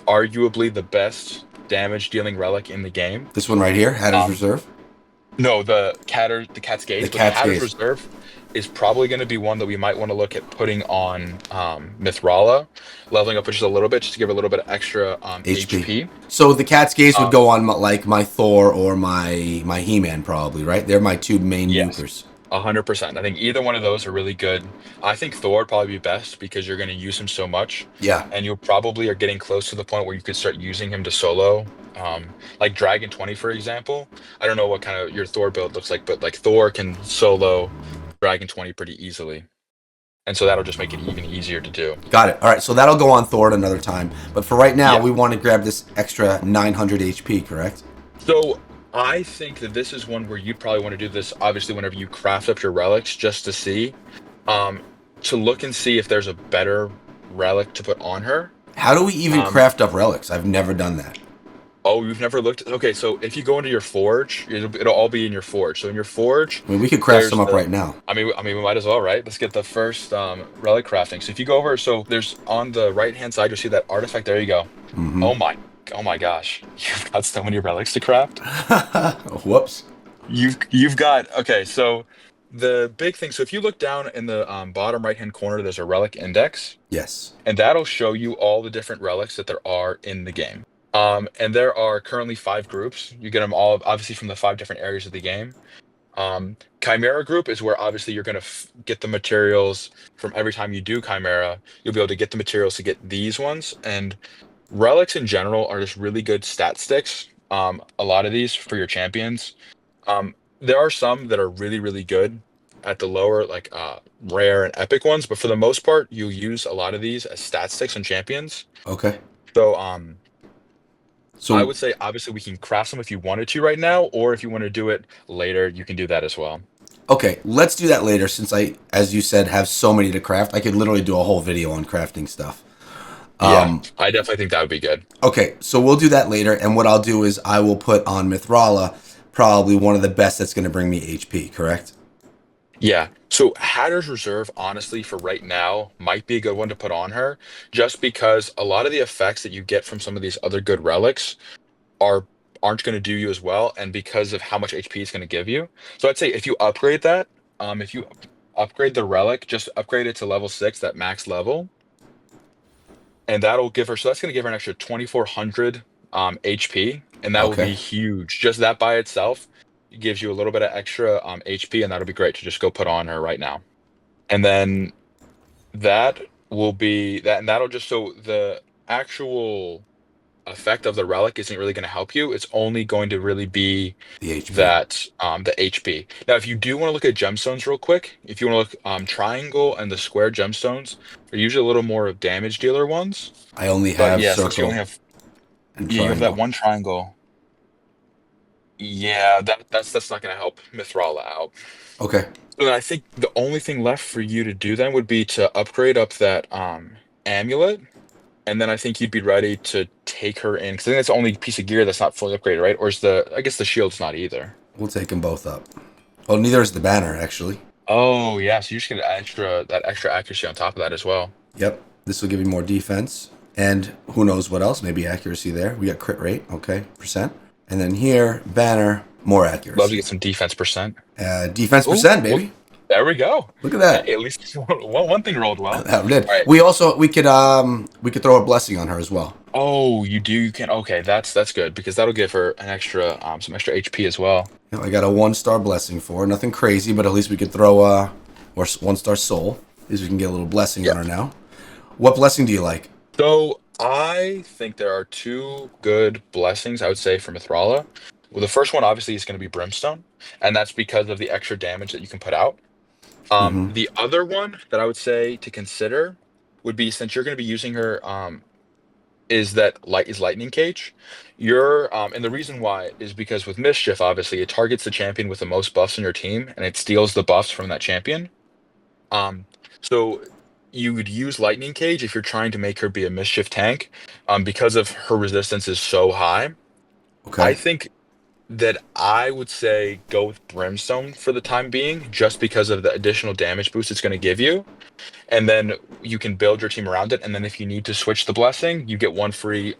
arguably the best damage dealing relic in the game. This one right here, Hatter's Um, Reserve. no, the Cat's The Gaze, but the Cat's Hatter's Gaze. Reserve is probably going to be one that we might want to look at putting on Mithrala, leveling up just a little bit, just to give her a little bit of extra HP. HP. So the Cat's Gaze would Um, go on like my Thor or my He-Man probably, right? They're my two main yes, nukers. 100%. I think either one of those are really good. I think Thor would probably be best because you're going to use him so much, Yeah. and you probably are getting close to the point where you could start using him to solo. Like Dragon 20, for example. I don't know what kind of your Thor build looks like, but like Thor can solo Dragon 20 pretty easily. And so that'll just make it even easier to do. Got it. All right, so that'll go on Thor at another time. But for right now, Yeah. we want to grab this extra 900 HP, correct? So I think that this is one where you probably want to do this, obviously, whenever you craft up your relics, just to see, to look and see if there's a better relic to put on her. How do we even Um, craft up relics? I've never done that. Oh, you've never looked. Okay, so if you go into your forge, it'll all be in your forge. So in your forge, I mean, we could craft some there's up the. right now. I mean, we might as well, right? Let's get the first relic crafting. So if you go over, so there's on the right hand side, you'll see that artifact. There you go. Mm-hmm. Oh my, oh my gosh, you've got so many relics to craft. Whoops. You've got okay. So the big thing. So if you look down in the bottom right hand corner, there's a relic index, Yes. and that'll show you all the different relics that there are in the game. And there are currently 5 groups. You get them all obviously from the 5 different areas of the game. Chimera group is where obviously you're going to get the materials from every time you do Chimera. You'll be able to get the materials to get these ones. And relics in general are just really good stat sticks. A lot of these for your champions. There are some that are really, really good at the lower, like rare and epic ones, but for the most part, you use a lot of these as stat sticks on champions. Okay. So I So would say obviously we can craft them if you wanted to right now, or if you want to do it later, you can do that as well. okay, let's do that later since I, as you said, have so many to craft. I could literally do a whole video on crafting stuff. Yeah, I definitely think that would be good. Okay, so we'll do that later, and what I'll do is I will put on Mithrala probably one of the best that's going to bring me HP, correct? Yeah. So Hatter's Reserve, honestly, for right now, might be a good one to put on her, just because a lot of the effects that you get from some of these other good relics are aren't going to do you as well, and because of how much HP it's going to give you. So I'd say if you upgrade that, if you upgrade the relic, just upgrade it to level 6, that max level, and that'll give her. So that's going to give her an extra 2,400 HP, and that will Okay. be huge. Just that by itself gives you a little bit of extra HP, and that'll be great to just go put on her right now. And then that will be that, and that'll just so the actual effect of the relic isn't really going to help you. It's only going to really be The HP. that the HP. Now, if you do want to look at gemstones real quick, if you want to look triangle and the square gemstones, they're usually a little more of damage dealer ones. I only But have yeah, since you only circle have and yeah, you have that triangle. one triangle. Yeah, that's not going to help Mithrala out. Okay. So then I think the only thing left for you to do then would be to upgrade up that amulet, and then I think you'd be ready to take her in because I think that's the only piece of gear that's not fully upgraded, right? Or is the I guess the shield's not either. We'll take them both up. Well, neither is the banner, actually. Oh yeah, so you just get that extra accuracy on top of that as well. Yep. This will give you more defense. And who knows what else? Maybe accuracy there. We got crit rate. Okay. Percent. And then here, banner, more Love to accuracy. get some defense percent. Defense Oh, percent, well, baby. there we go. Look at that. Hey, at least one thing rolled well. That did. All right. We could throw a blessing on her as well. Oh, you do. You can. Okay, that's good because that'll give her an extra some extra HP as well. You know, I got a 1-star blessing for her. Nothing crazy, but at least we could throw or 1-star soul. At least we can get a little blessing on her now. What blessing do you like? So I think there are 2 good blessings I would say for Mithrala. Well, the first one obviously is going to be Brimstone, and that's because of the extra damage that you can put out. Mm-hmm. The other one that I would say to consider would be since you're going to be using her, is that lightning cage. You're and the reason why is because with mischief, obviously, it targets the champion with the most buffs on your team, and it steals the buffs from that champion. Um, so you would use Lightning Cage if you're trying to make her be a mischief tank, because of her resistance is so high. I Okay. think that I would say go with Brimstone for the time being, just because of the additional damage boost it's going to give you, and then you can build your team around it. And then if you need to switch the blessing, you get one free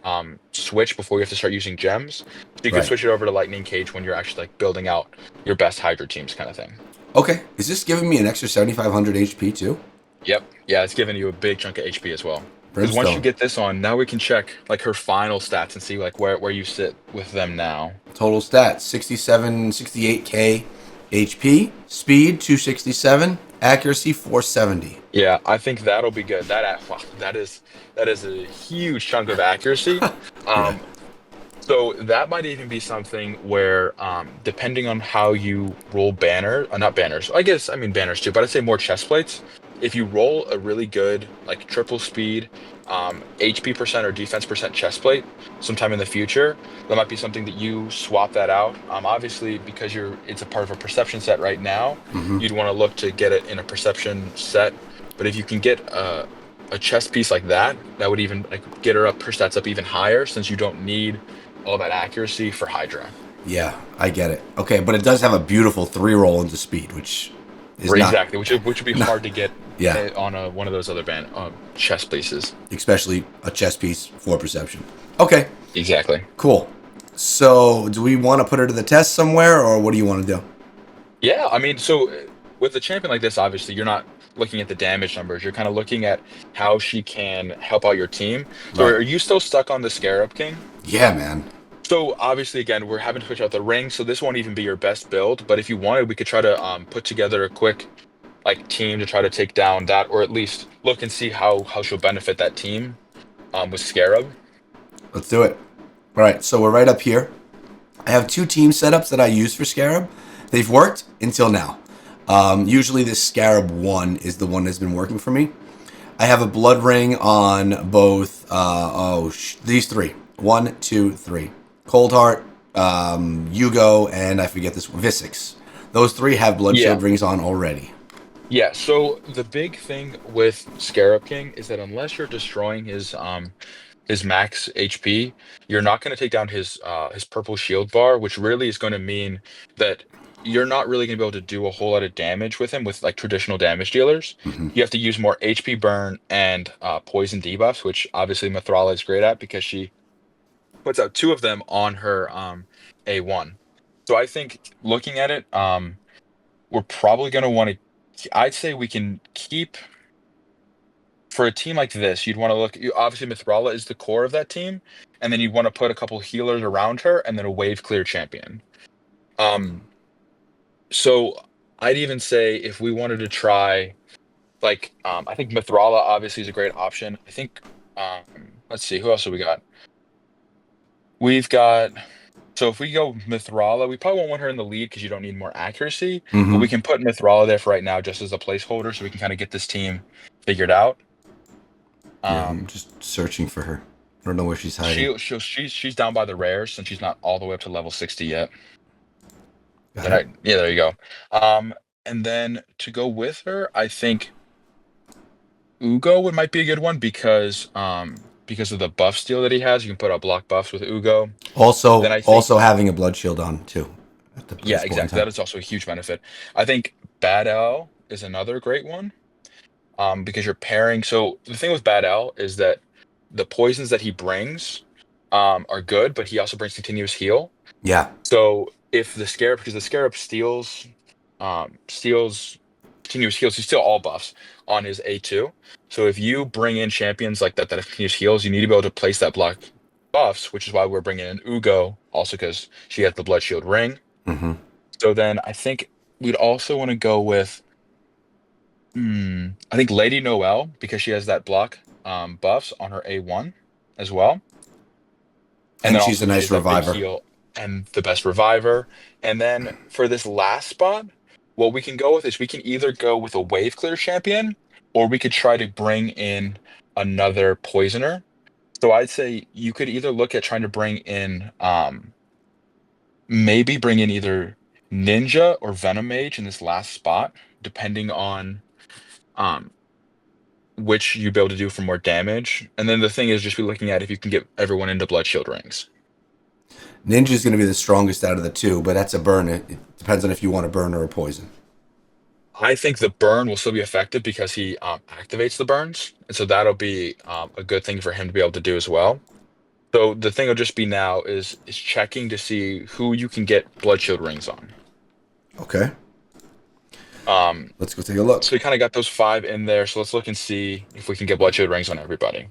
switch before you have to start using gems. So you could Right. switch it over to Lightning Cage when you're actually like building out your best Hydra teams, kind of thing. Okay. Is this giving me an extra 7,500 HP too? Yep. Yeah, it's giving you a big chunk of HP as well. Because once you Brimstone. get this on, now we can check like her final stats and see like where you sit with them now. Total stats 67, 68k HP. Speed 267. Accuracy 470. Yeah, I think that'll be good. Wow, that is a huge chunk of accuracy. Yeah. Um, so that might even be something where, depending on how you roll not banners. I mean banners too, but I'd say more chest plates. If you roll a really good like triple speed, HP percent or defense percent chest plate sometime in the future, that might be something that you swap that out. Obviously because it's a part of a perception set right now, Mm-hmm. you'd want to look to get it in a perception set. But if you can get a chest piece like that, that would even like get her up her stats up even higher since you don't need all that accuracy for Hydra. Yeah, I get it. Okay, but it does have a beautiful 3 roll into speed, which is not, Exactly, which would be not hard to get yeah, on one of those other band chess pieces. especially a chess piece for perception. Okay, Exactly. cool. So, do we want to put her to the test somewhere, or what do you want to do? Yeah, I mean, so with a champion like this, obviously you're not looking at the damage numbers. You're kind of looking at how she can help out your team. So Right. are you still stuck on the Scarab King? Yeah, man. So obviously, again, we're having to switch out the ring, so this won't even be your best build. But if you wanted, we could try to put together a quick like team to try to take down that, or at least look and see how she'll benefit that team with Scarab. Let's do it. All right, so we're right up here. I have 2 team setups that I use for Scarab. They've worked until now. Usually, this Scarab 1 is the one that's been working for me. I have a blood ring on both. These 3. 1, 2, 3. Cold Heart, Yugo, and I forget this one, Visix. Those 3 have blood Yeah. shield rings on already. Yeah, so the big thing with Scarab King is that unless you're destroying his max HP, you're not going to take down his purple shield bar, which really is going to mean that you're not really going to be able to do a whole lot of damage with him with like traditional damage dealers. Mm-hmm. You have to use more HP burn and poison debuffs, which obviously Mithrala is great at because she puts out 2 of them on her A1. So I think looking at it, we're probably going to want to. I'd say we can keep for a team like this. You'd want to look. Obviously, Mithrala is the core of that team, and then you'd want to put a couple healers around her, and then a wave clear champion. Um, so I'd even say if we wanted to try, like, I think Mithrala obviously is a great option. I think, let's see, who else have we got? We've got. So if we go Mithrala, we probably won't want her in the lead because you don't need more accuracy, but Mm-hmm. we can put Mithrala there for right now just as a placeholder so we can kind of get this team figured out. Yeah, I'm Um, just searching for her. I don't know where she's hiding. she's down by the rares since she's not all the way up to level 60 yet. Got But it. yeah, there you go. Um, and then to go with her, I think Ugo might be a good one because of the buff steal that he has. You can put out block buffs with Ugo. Then Also, I think also having a blood shield on too at yeah, this point in exactly. time. That is also a huge benefit. I think Bad L is another great one. Because you're pairing. So the thing with Bad L is that the poisons that he brings are good, but he also brings continuous heal. Yeah. So if the scarab, because the scarab steals continuous heals, he steal all buffs on his A2. So if you bring in champions like that have continuous heals, you need to be able to place that block buffs, which is why we're bringing in Ugo, also because she has the blood shield ring. Mm-hmm. So then I think we'd also want to go with I think Lady Noelle because she has that block buffs on her A1 as well. And And then she's also a she nice has that big reviver. heal and the best reviver. And then for this last spot, what we can go with is we can either go with a wave clear champion or we could try to bring in another poisoner. So I'd say you could either look at trying to bring in maybe bring in either Ninja or Venom Mage in this last spot, depending on um which you'd be able to do for more damage. And then the thing is just be looking at if you can get everyone into blood shield rings. Ninja's going to be the strongest out of the 2, but that's a burn. It depends on if you want to burn or a poison. I think the burn will still be effective because he activates the burns, and so that'll be a good thing for him to be able to do as well. So the thing will just be now is checking to see who you can get blood shield rings on. Okay. Um, Let's go take a look. so we kind of got those 5 in there. So let's look and see if we can get blood shield rings on everybody.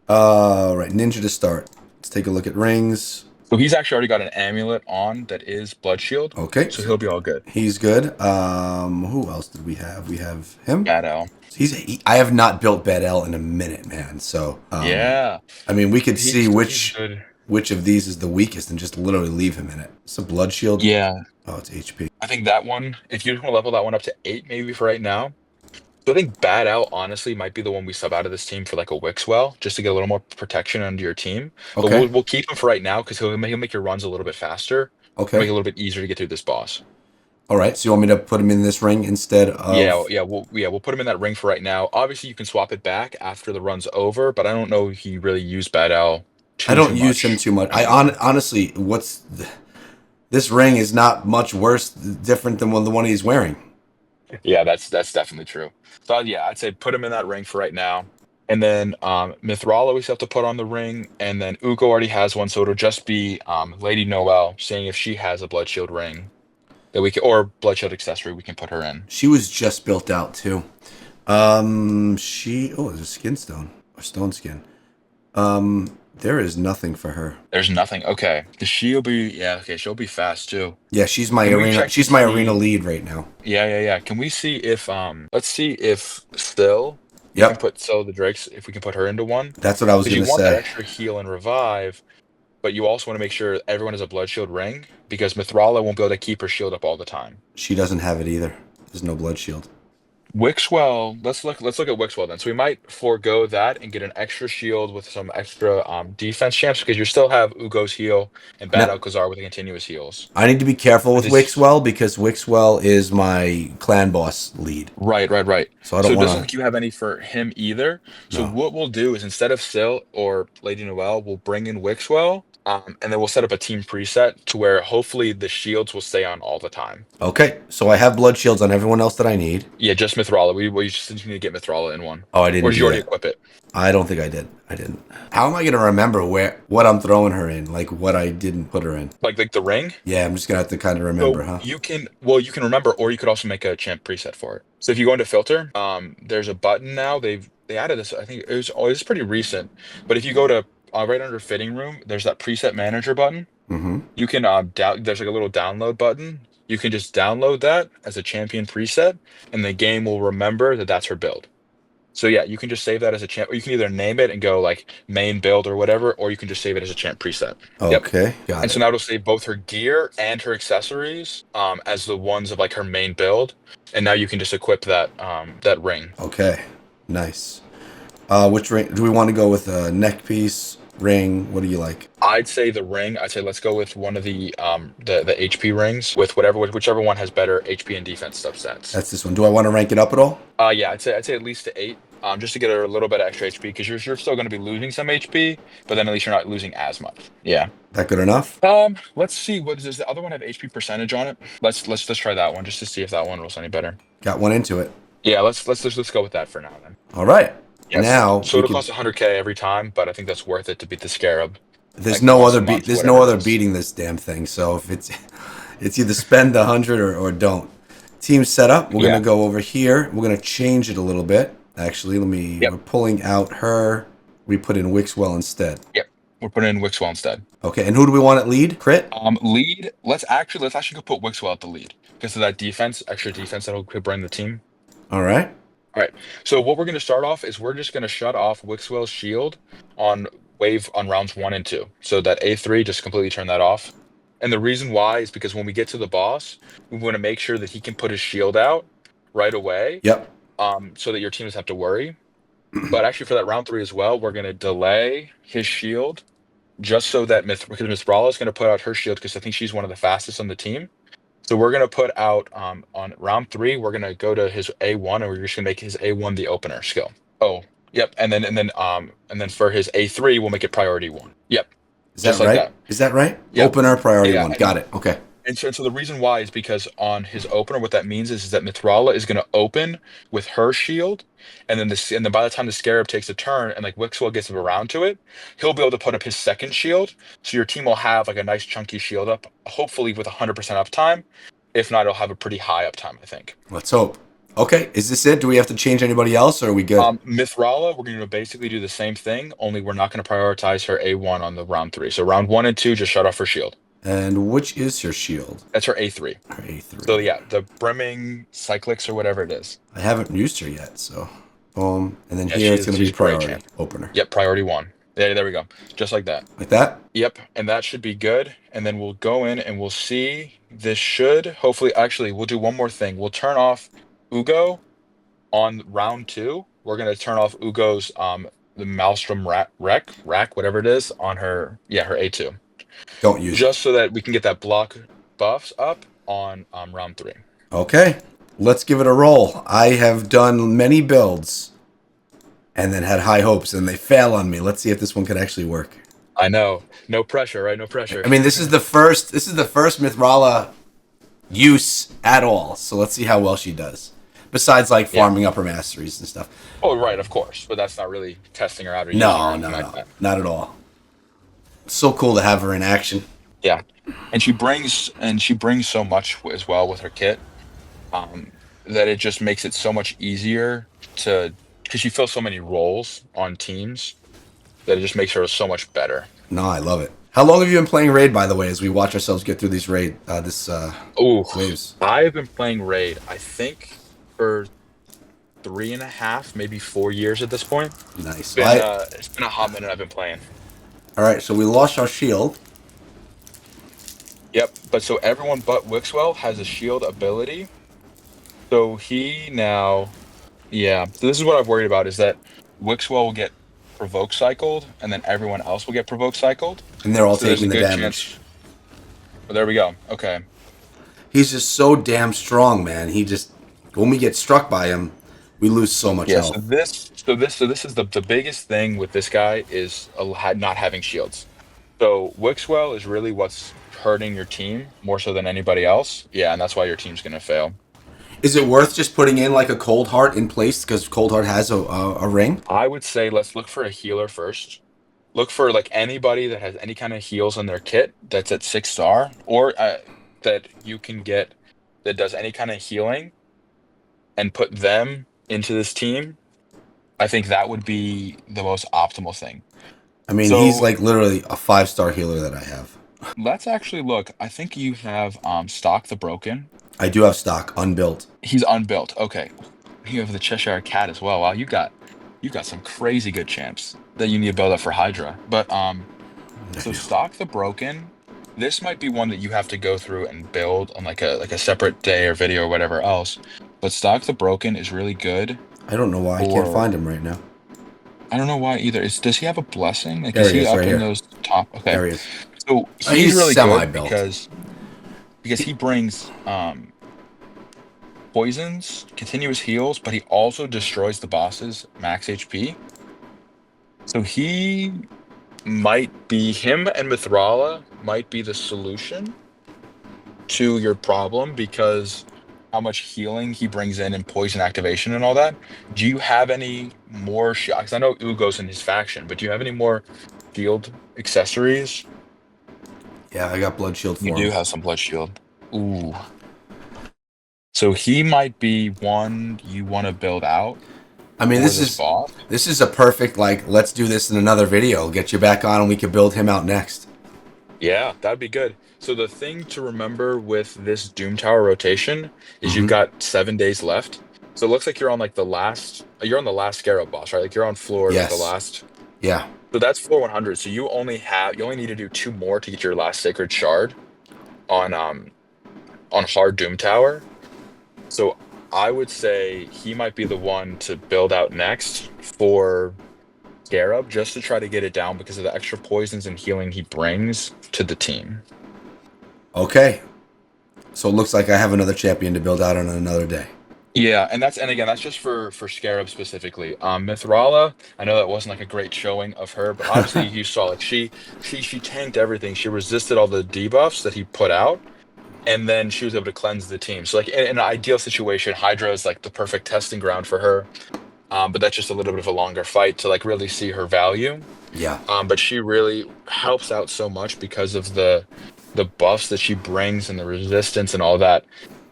Right, Ninja to start. Let's take a look at rings. So he's actually already got an amulet on that is blood shield, Okay, so so he'll be all good. he's good. Who else did we have? We have him. Bad L. I have not built Bed L in a minute, man. So, Yeah, I mean, we could see he's good. which of these is the weakest and just literally leave him in it. It's a blood shield. Yeah, Oh, it's HP. I think that one, if you just want to level that one up to 8, maybe for right now. So I think Bad Out honestly might be the one we sub out of this team for like a Wixwell, just to get a little more protection under your team. But Okay. we'll keep him for right now because he'll make your runs a little bit faster, make Okay. it a little bit easier to get through this boss. All right. So you want me to put him in this ring instead of? We'll put him in that ring for right now. Obviously, you can swap it back after the run's over, but I don't know if he really used Bad Owl I Too don't use him much. too much. I don't either. Honestly, this ring is not much worse, different than the one he's wearing. Yeah, that's definitely true. So yeah, I'd say put him in that ring for right now. And then Mithrala we still have to put on the ring, and then Ugo already has one, so it'll just be Lady Noelle seeing if she has a blood shield ring that we can, or blood shield accessory we can put her in. She was just built out too. There's a skin stone or stone skin. There is nothing for her. There's nothing. Okay, because she'll be, yeah, okay, she'll be fast too. Yeah, she's my Can we arena. check to She's my arena see? lead right now. Yeah. Can we see if let's see if still we can Yep, put Still the Drakes, if we can put her into one, that's what I was because you gonna want that say. extra heal and revive, but you also want to make sure everyone has a blood shield ring because Mithrala won't be able to keep her shield up all the time. She doesn't have it either. There's no blood shield. Wixwell, let's look at Wixwell then. So we might forego that and get an extra shield with some extra defense champs because you still have Ugo's heal and Bad Now, Alcazar with the continuous heals. I need to be careful But with this Wixwell because Wixwell is my clan boss lead. Right. So I So don't it want doesn't look like to. you have any for him either. So No. what we'll do is instead of Syl or Lady Noelle, we'll bring in Wixwell, and then we'll set up a team preset to where hopefully the shields will stay on all the time. Okay, so I have blood shields on everyone else that I need. Yeah, just Mithrala. We just need to get Mithrala in one. Oh, I Or didn't did do you already that. equip it? I don't think I did. I didn't. How am I gonna remember what I'm throwing her in? Like what I didn't put her in? Like the ring? Yeah, I'm just gonna have to kind of remember, So huh? you can remember, or you could also make a champ preset for it. So if you go into filter, there's a button now. They added this. I think it's pretty recent. But if you go to right under fitting room, there's that preset manager button. Mm-hmm. You can there's like a little download button. You can just download that as a champion preset, and the game will remember that that's her build. So yeah, you can just save that as a champ, or you can either name it and go like main build or whatever, or you can just save it as a champ preset. Yep. Okay, got And so it. now it'll save both her gear and her accessories as the ones of like her main build, and now you can just equip that ring. Okay, nice. Which ring do we want to go with? A neck piece, ring? What do you like? I'd say the ring. I'd say let's go with one of the HP rings with whichever one has better HP and defense subsets. That's this one. Do I want to rank it up at all? Yeah, I'd say at least to 8. Just to get a little bit of extra HP because you're still going to be losing some HP, but then at least you're not losing as much. Yeah. That good enough? Let's see. What does the other one have HP percentage on it? Let's try that one just to see if that one rolls any better. Got one into it. Yeah, let's go with that for now then. All right. Yes. Now So we it'll could. cost 100K every time, but I think that's worth it to beat the Scarab There's like no once a other month, There's whatever no it other is. beating this damn thing. So if it's either spend the 100 or don't. Team setup. We're Yeah. gonna go over here. We're gonna change it a little bit. Actually, Yep. we're pulling out her. We put in Wixwell instead. Yep. We're putting in Wixwell instead. Okay, and who do we want at lead? Crit? Lead. Let's actually go put Wixwell at the lead because of that defense, extra defense that'll could bring the team. All right. All right. So what we're going to start off is we're just going to shut off Wixwell's shield on on rounds 1 and 2. So that A3, just completely turn that off. And the reason why is because when we get to the boss, we want to make sure that he can put his shield out right away, Yep. so that your team doesn't have to worry. But actually, for that round 3 as well, we're going to delay his shield just so that because Mithrala is going to put out her shield because I think she's one of the fastest on the team. So we're gonna put out on round 3. We're gonna go to his A1, and we're just gonna make his A1 the opener skill. Oh, yep. And then for his A3, we'll make it priority 1. Yep, Is that just like right? that. Is that right? Yep. Opener priority Yeah. one. Got it. Okay. And so the reason why is because on his opener, what that means is that Mithrala is going to open with her shield, and then by the time the Scarab takes a turn and like Wixwell gets around to it, he'll be able to put up his second shield. So your team will have like a nice chunky shield up, hopefully with 100% uptime. If not, it'll have a pretty high uptime, I think. Let's hope. Okay. Is this it? Do we have to change anybody else, or are we good? Mithrala, we're going to basically do the same thing, only we're not going to prioritize her A1 on the round 3. So round 1 and 2, just shut off her shield. And which is your shield? That's her A3. Her A3. So yeah, the brimming cyclics or whatever it is. I haven't used her yet, so boom. And then Yeah, here it's going to be she's a great priority champ. opener. Yep, priority 1. Yeah, there we go. Just like that. Like that? Yep, and that should be good. And then we'll go in and we'll see. This should hopefully, actually, we'll do one more thing. We'll turn off Ugo on round 2. We're gonna turn off Ugo's the Maelstrom rack, whatever it is, on her her A2. Don't use it. Just so that we can get that block buffs up on round 3. Okay. Let's give it a roll. I have done many builds and then had high hopes and they fail on me. Let's see if this one could actually work. I know. No pressure, right? No pressure. I mean, this is the first Mithrala use at all. So let's see how well she does. Besides, like Yeah. farming up her masteries and stuff. Oh, right, of course. But that's not really testing her out or using her or No, anything no, like no, that. not at all. So cool to have her in action. Yeah. And she brings so much as well with her kit, um, that it just makes it so much easier to because she fills so many roles on teams that it just makes her so much better. No, I love it. How long have you been playing Raid, by the way, as we watch ourselves get through these Oh, waves? I've been playing Raid, I think, for 3.5, maybe 4 years at this point. Nice. It's been a hot minute I've been playing. All right, so we lost our shield. Yep, but so everyone but Wixwell has a shield ability. So he now, yeah. So this is what I've worried about is that Wixwell will get provoke cycled, and then everyone else will get provoke cycled. And they're all So there's a taking the good damage. chance. Well, there we go. Okay. He's just so damn strong, man. When we get struck by him, we lose so much Yeah. So health. this is the biggest thing with this guy is not having shields. So Wixwell is really what's hurting your team more so than anybody else. Yeah, and that's why your team's gonna fail. Is it worth just putting in like a cold heart in place because cold heart has a ring? I would say let's look for a healer first. Look for like anybody that has any kind of heals on their kit that's at 6 star, or that you can get that does any kind of healing, and put them into this team. I think that would be the most optimal thing. I mean, he's So like literally a 5-star healer that I have. let's actually look. I think you have Stock the Broken. I do have stock unbuilt. He's unbuilt. Okay. You have the Cheshire Cat as well. Wow, you got some crazy good champs that you need to build up for Hydra. But so Stock the Broken, this might be one that you have to go through and build on like a separate day or video or whatever else. But Stock the Broken is really good I don't know why I can't for find him right now. I don't know why either. Does he have a blessing? Like There is he he is, up right in here. those top? Okay. There he is. So he's He's really good semi-built. because he brings poisons, continuous heals, but he also destroys the bosses max HP. So him and Mithrala might be the solution to your problem because how much healing he brings in and poison activation and all that. Do you have any more shots? I know Ugo's in his faction, but do you have any more shield accessories? Yeah, I got blood shield You for do him. have some blood shield. Ooh. So he might be one you want to build out I mean, for this this is boss. this is a perfect like. Let's do this in another video. Get you back on, and we can build him out next. Yeah, that'd be good. So the thing to remember with this Doom Tower rotation is you've Hmm. got 7 days left. So it looks like you're on the last Scarab boss, right? Like you're on floor like the Yes. last. Yeah. So that's floor 100. So you only need to do two more to get your last Sacred Shard on hard Doom Tower. So I would say he might be the one to build out next for Scarab just to try to get it down because of the extra poisons and healing he brings to the team. Okay. So it looks like I have another champion to build out on another day. Yeah, and again that's just for Scarab specifically. Mithrala, I know that wasn't like a great showing of her, but obviously you saw like she tanked everything. She resisted all the debuffs that he put out, and then she was able to cleanse the team. So like in an ideal situation, Hydra is like the perfect testing ground for her. But that's just a little bit of a longer fight to like really see her value. Yeah. But she really helps out so much because of the buffs that she brings and the resistance and all that.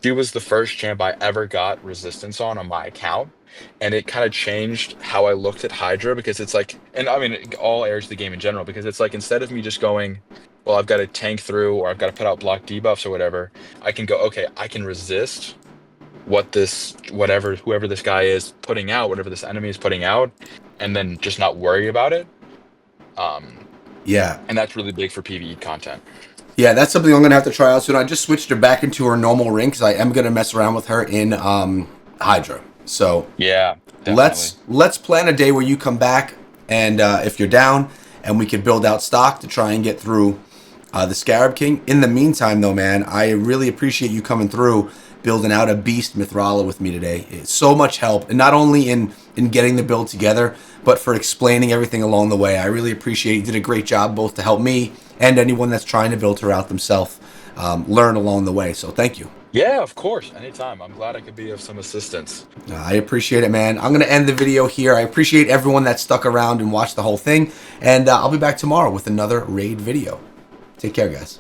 She was the first champ I ever got resistance on my account, and it kind of changed how I looked at Hydra because it's like, and I mean all areas of the game in general, because it's like instead of me just going, well, I've got to tank through or I've got to put out block debuffs or whatever, I can go, okay, I can resist whoever this guy is putting out, whatever this enemy is putting out, and then just not worry about it. Um, Yeah. and that's really big for PvE content. Yeah, that's something I'm gonna have to try out soon. I just switched her back into her normal ring because I am gonna mess around with her in Hydra. So Yeah, definitely. let's plan a day where you come back and if you're down, and we could build out stock to try and get through the Scarab King. In the meantime, though, man, I really appreciate you coming through, building out a beast Mithrala with me today. It's so much help, and not only in getting the build together, but for explaining everything along the way. I really appreciate it. You did a great job both to help me and anyone that's trying to build her out themselves learn along the way. So thank you. Yeah, of course. Anytime. I'm glad I could be of some assistance. I appreciate it, man. I'm going to end the video here. I appreciate everyone that stuck around and watched the whole thing. And I'll be back tomorrow with another raid video. Take care, guys.